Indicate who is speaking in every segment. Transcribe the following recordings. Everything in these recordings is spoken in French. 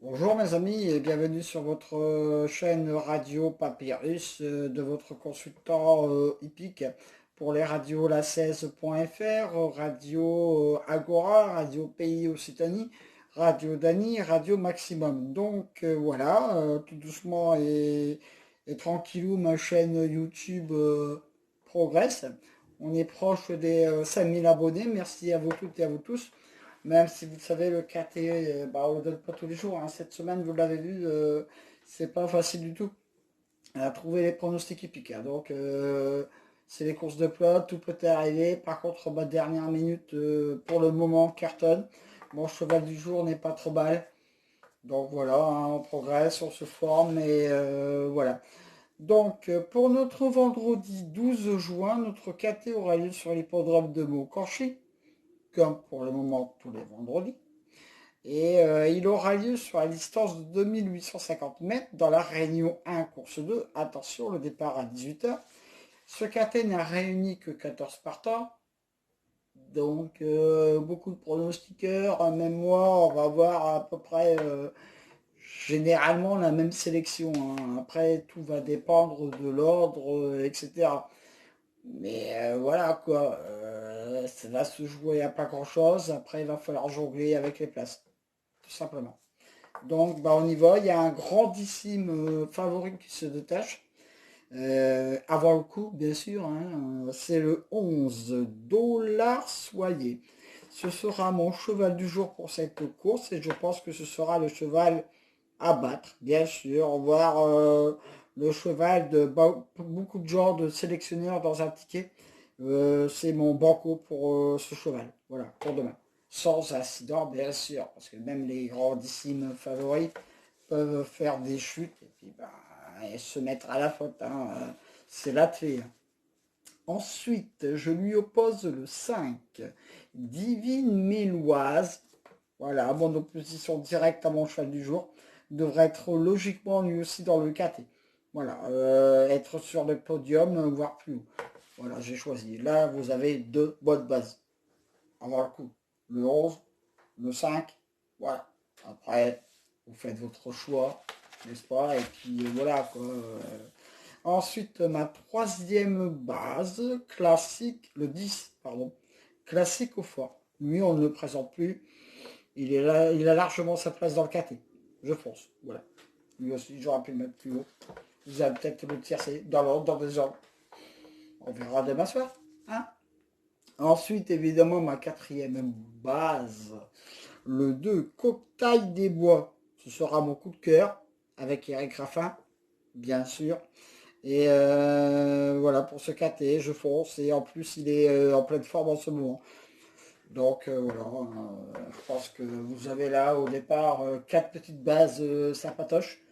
Speaker 1: Bonjour mes amis et bienvenue sur votre chaîne radio Papyrus de votre consultant hippique pour les radios la16.fr, radio Agora, radio Pays Occitanie, radio Dany, radio Maximum. Donc voilà, tout doucement et tranquillou, ma chaîne YouTube progresse. On est proche des 5000 abonnés. Merci à vous toutes et à vous tous. Même si vous savez, le KT, bah, on ne le donne pas tous les jours, hein. Cette semaine, vous l'avez vu, c'est pas facile du tout à trouver les pronostics hippiques, hein. Donc, c'est les courses de plot, tout peut arriver. Par contre, ma dernière minute, pour le moment, cartonne. Mon cheval du jour n'est pas trop mal. Donc voilà, hein, on progresse, on se forme et voilà. Donc, pour notre vendredi 12 juin, notre KT aura lieu sur l'hippodrome de Montcorchy, comme pour le moment tous les vendredis. Et il aura lieu sur la distance de 2850 mètres dans la Réunion 1, course 2. Attention, le départ à 18h. Ce KT n'a réuni que 14 partants. Donc beaucoup de pronostiqueurs, même moi, on va avoir à peu près généralement la même sélection, hein. Après, tout va dépendre de l'ordre, etc. Mais voilà quoi, ça va se jouer à pas grand chose. Après, il va falloir jongler avec les places, tout simplement. Donc, bah, on y va. Il y a un grandissime favori qui se détache. Avant le coup, bien sûr, hein. C'est le 11 Dollar Soyer. Ce sera mon cheval du jour pour cette course et je pense que ce sera le cheval à battre, bien sûr. Voir le cheval de beaucoup de gens, de sélectionneurs dans un ticket. C'est mon banco pour ce cheval. Voilà, pour demain. Sans incident, bien sûr, parce que même les grandissimes favoris peuvent faire des chutes et puis bah, et se mettre à la faute, hein. C'est la clé, hein. Ensuite, je lui oppose le 5, Divine Méloise. Voilà, mon opposition directe à mon cheval du jour. Devrait être logiquement lui aussi dans le KT. Voilà, être sur le podium, voire plus haut. Voilà, j'ai choisi. Là, vous avez deux bonnes bases. Avant le coup. Le 11, le 5, voilà. Après, vous faites votre choix, n'est-ce pas? Et puis voilà quoi. Ensuite, ma troisième base, classique, le 10, pardon, classique au fort. Lui, on ne le présente plus. Il est là, il a largement sa place dans le KT. Je pense. Voilà. Lui aussi, j'aurais pu le mettre plus haut. Vous allez peut-être le tiercer dans l'ordre, dans des ordres. On verra demain soir, hein. Ensuite, évidemment, ma quatrième base, le 2 Cocktail des Bois. Ce sera mon coup de cœur avec Eric Raffin, bien sûr. Et voilà, pour ce KT, je fonce. Et en plus, il est en pleine forme en ce moment. Donc voilà, je pense que vous avez là au départ quatre petites bases sympatoches.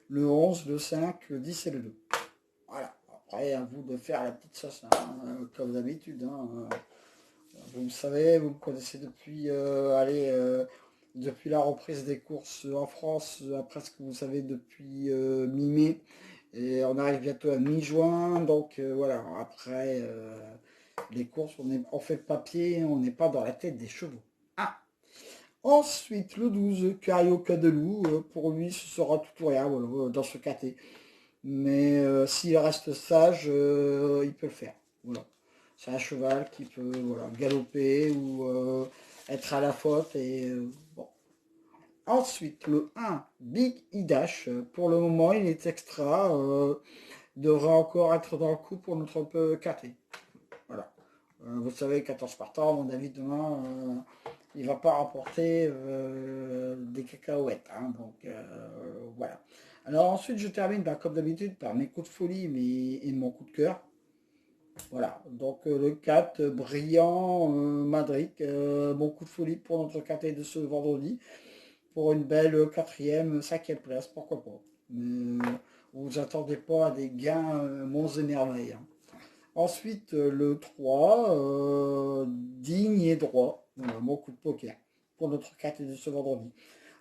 Speaker 1: Le 11, le 5, le 10 et le 2. Voilà. Après, à vous de faire la petite sauce, hein, comme d'habitude, hein. Vous me savez, vous me connaissez depuis, allez, depuis la reprise des courses en France, presque vous savez depuis mi-mai. Et on arrive bientôt à mi-juin, donc voilà, après les courses, on fait le papier, on n'est pas dans la tête des chevaux. Ah. Ensuite, le 12, Cario Cadelou, pour lui, ce sera tout ou rien, voilà, dans ce KT. Mais s'il reste sage, il peut le faire. Voilà. C'est un cheval qui peut voilà, galoper ou être à la faute. Et, bon. Ensuite, le 1, Big Idash. Pour le moment, il est extra. Devrait encore être dans le coup pour notre KT. Voilà. Vous savez, 14 partants, mon avis, demain, il ne va pas rapporter des cacahuètes, hein. Donc, voilà. Alors ensuite, je termine, bah, comme d'habitude, par mes coups de folie et mon coup de cœur. Voilà. Donc, le 4, brillant, Madrid. Mon coup de folie pour notre KT de ce vendredi. Pour une belle quatrième, cinquième place, pourquoi pas. Mais vous attendez pas à des gains monts et merveilles, hein. Ensuite, le 3, digne et droit. Voilà, mon coup de poker pour notre carte de ce vendredi.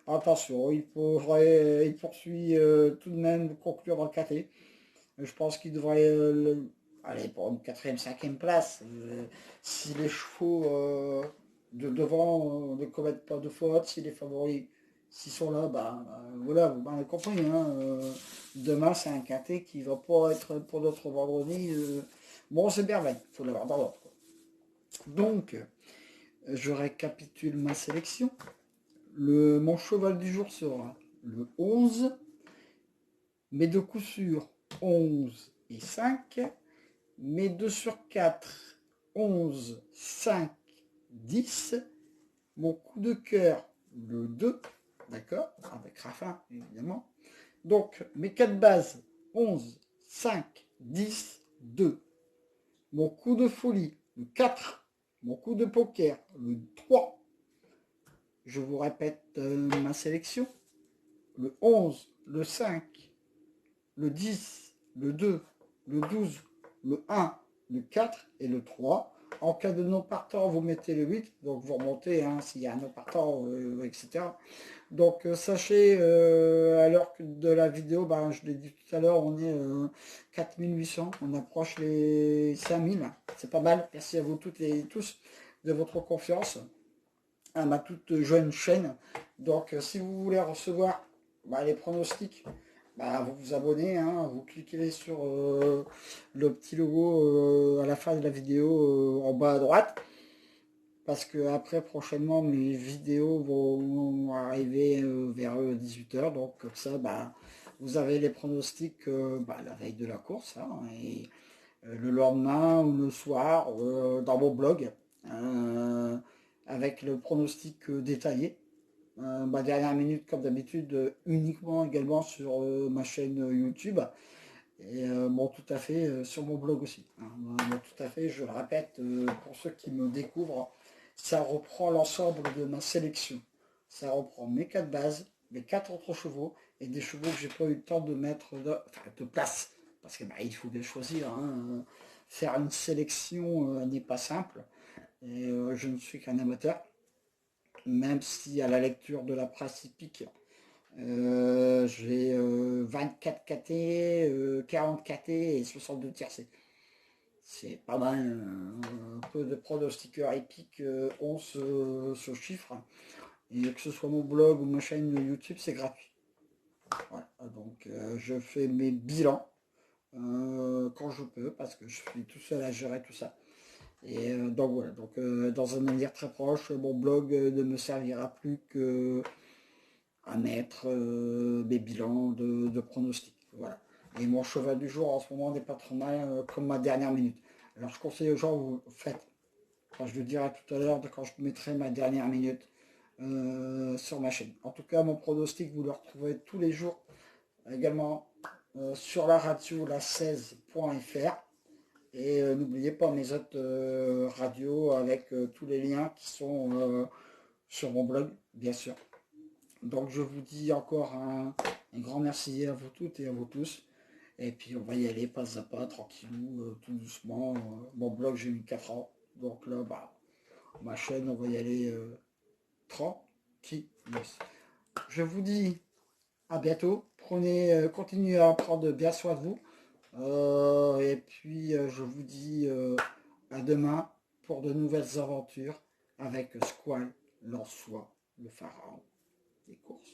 Speaker 1: Attention, il poursuit tout de même conclure dans le KT. Je pense qu'il devrait aller pour une quatrième, cinquième place. Si les chevaux de devant ne commettent pas de faute, si les favoris s'ils sont là, voilà, vous m'avez compris. Hein, demain, c'est un quintet qui va pas être pour notre vendredi. Bon, c'est merveille, il faut l'avoir dans l'ordre. Donc, je récapitule ma sélection. Mon cheval du jour sera le 11, mes deux coups sûrs 11 et 5, mes 2 sur 4, 11, 5, 10, mon coup de cœur le 2, d'accord, avec Raffin évidemment. Donc mes 4 bases 11, 5, 10, 2. Mon coup de folie le 4, mon coup de poker le 3. Je vous répète ma sélection. Le 11, le 5, le 10, le 2, le 12, le 1, le 4 et le 3. En cas de non partant, vous mettez le 8, donc vous remontez hein, s'il y a un non partant, etc. Donc sachez, à l'heure de la vidéo, je l'ai dit tout à l'heure, on est 4800, on approche les 5000, c'est pas mal. Merci à vous toutes et tous de votre confiance à ma toute jeune chaîne. Donc si vous voulez recevoir les pronostics, vous vous abonnez, hein, vous cliquez sur le petit logo à la fin de la vidéo en bas à droite. Parce que après prochainement mes vidéos vont arriver vers 18 h. Donc comme ça vous avez les pronostics la veille de la course hein, et le lendemain ou le soir dans mon blog avec le pronostic détaillé. Dernière minute comme d'habitude uniquement également sur ma chaîne YouTube et tout à fait sur mon blog aussi hein. Tout à fait, je le répète pour ceux qui me découvrent, ça reprend l'ensemble de ma sélection, ça reprend mes 4 bases, mes 4 autres chevaux et des chevaux que j'ai pas eu le temps de mettre de place parce que il faut bien choisir hein. Faire une sélection n'est pas simple et je ne suis qu'un amateur, même si à la lecture de la presse hippique, j'ai 24 KT, 40 KT et 62 tiercés. C'est pas mal. Un peu de pronostiqueurs épiques ont ce chiffre. Et que ce soit mon blog ou ma chaîne YouTube, c'est gratuit. Voilà. Donc je fais mes bilans quand je peux, parce que je suis tout seul à gérer tout ça. Et donc voilà, donc dans un avenir très proche, mon blog ne me servira plus que à mettre mes bilans de pronostics. Voilà. Et mon cheval du jour en ce moment n'est pas trop mal comme ma dernière minute. Alors je conseille aux gens, vous faites, je le dirai tout à l'heure quand je mettrai ma dernière minute sur ma chaîne. En tout cas, mon pronostic, vous le retrouverez tous les jours également sur la radio la 16.fr. Et n'oubliez pas mes autres radios avec tous les liens qui sont sur mon blog, bien sûr. Donc je vous dis encore un grand merci à vous toutes et à vous tous. Et puis on va y aller pas à pas, tranquillou, tout doucement. Mon blog j'ai mis 4 ans. Donc là, ma chaîne, on va y aller tranquille. Je vous dis à bientôt. Continuez à prendre bien soin de vous. Et puis je vous dis à demain pour de nouvelles aventures avec Squall, Lançois, le pharaon des courses.